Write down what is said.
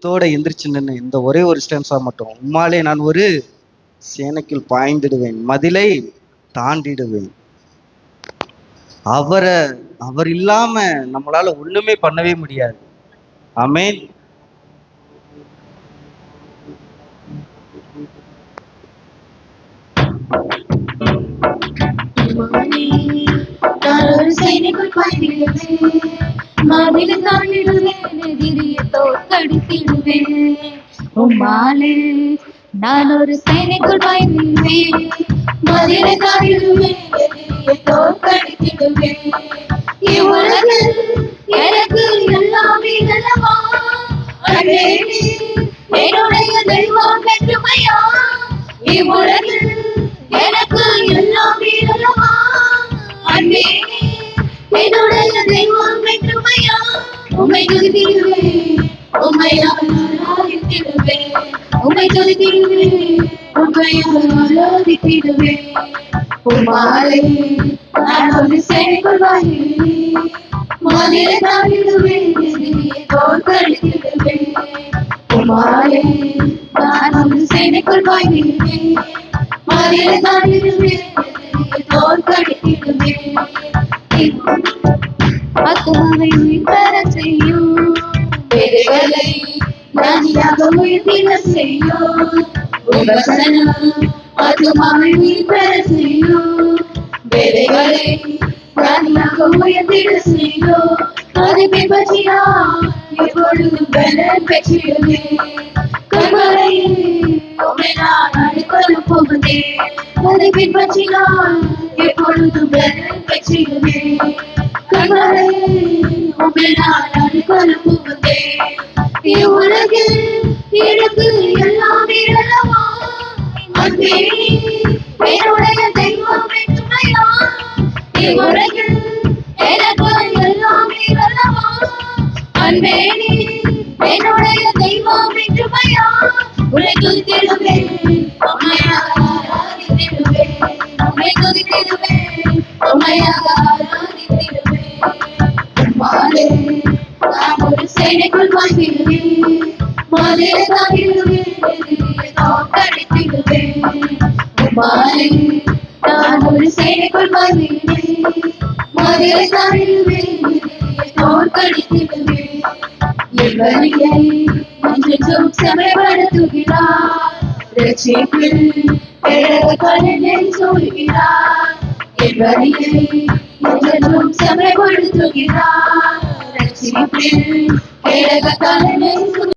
தோட எந்திரிச்சு நின்று இந்த ஒரே ஒரு ஸ்டென்ஸா மட்டும், உம்மாலே நான் ஒரு சேனைக்குள் பாய்ந்திடுவேன், மதிலை தாண்டிடுவேன். அவர் இல்லாம நம்மளால ஒண்ணுமே பண்ணவே முடியாது. ஆமென். நான் ஒரு சேனைக்குள் பாய்ந்திடுவேன், மதிலை தாண்டிடுவேன், எதிரியை தோற்கடித்திடுவேன். உம்மாலே நான் ஒரு சேனைக்குள் பாய்ந்திடுவேன், மதிலை தாண்டிடுவேன், எதிரியை தோற்கடித்திடுவேன். இவ்வுலகில் எனக்கு எல்லாமே நல்லவா, அன்பே என்னுடைய தெய்வம் பெற்றுமையா. இவ்வுலகில் எனக்கு எல்லாமே நல்லவா, அன்பே என்னுடைய தெய்வம் பெற்றுமையா. உம்மை துதித்திடுவேன், உம்மை ஆராதித்திடுவேன், உம்மை துதித்திடுவேன், உம்மை ஆராதித்திடுவேன். உம்மாலே நான் ஒரு சேனைக்குள் பாய்ந்திடுவேன், மதிலை தாண்டிடுவேன், எதிரியை தோற்கடித்திடுவேன். உம்மாலே நான் ஒரு சேனைக்குள் பாய்ந்திடுவேன், மதிலை தாண்டிடுவேன், எதிரியை தோற்கடித்திடுவேன். ஆத்துமாவை உயிர்த்தர செய்யும், வேதங்களை ஞானியாக உயிர்த்திட செய்யும். உபசனம் ஆத்துமாவை உயிர்த்தர செய்யும், வேதங்களை ஞானியாக உயிர்த்திட செய்யும். அதை பின்பற்றினால் எப்பொழுதும் பலன் பெற்றிடுவேன். கற்பனையில் உம்மை நான் அழைக்கொள்ளப் போகிறேன். அதை பின்பற்றினால் எப்பொழுதும் பலன் பெற்றிடுவேன். கற்பனையில் உம்மை நான் அழைக்கொள்ளப் போகிறேன். இவ்வுலகில் எனக்கு எல்லாமே நல்லவா, அன்பே என்னுடைய தெய்வம் பெற்றுமையா. இவ்வுலகில் எனக்கு எல்லாமே நல்லவா, அன்பே என்னுடைய தெய்வம் பெற்றுமையா. உன்னை துதித்திடுவேன், உம்மை ஆராதித்திடுவேன், உம்மை துதித்திடுவேன், உம்மை ஆராதித்திடுவேன். உம்மாலே நான் ஒரு சேனைக்குள் பாய்ந்திடுவேன், மதிலை தாண்டிடுவேன், எதிரியை தோற்கடித்திடுவேன். உம்மாலே நான் ஒரு சேனைக்குள் பாய்ந்திடுவேன், மதிலை தாண்டிடுவேன், எதிரியை தோற்கடித்திடுவேன். என் வழியை என்றென்றும் செம்மைப்படுத்துகிறார், ரட்சிப்பில் பெருகக்கண்ணன் சொல்கிறார். என் வழியை என்றென்றும் செம்மைப்படுத்துகிறார், ரட்சிப்பில் பெருகக்கண்ணன்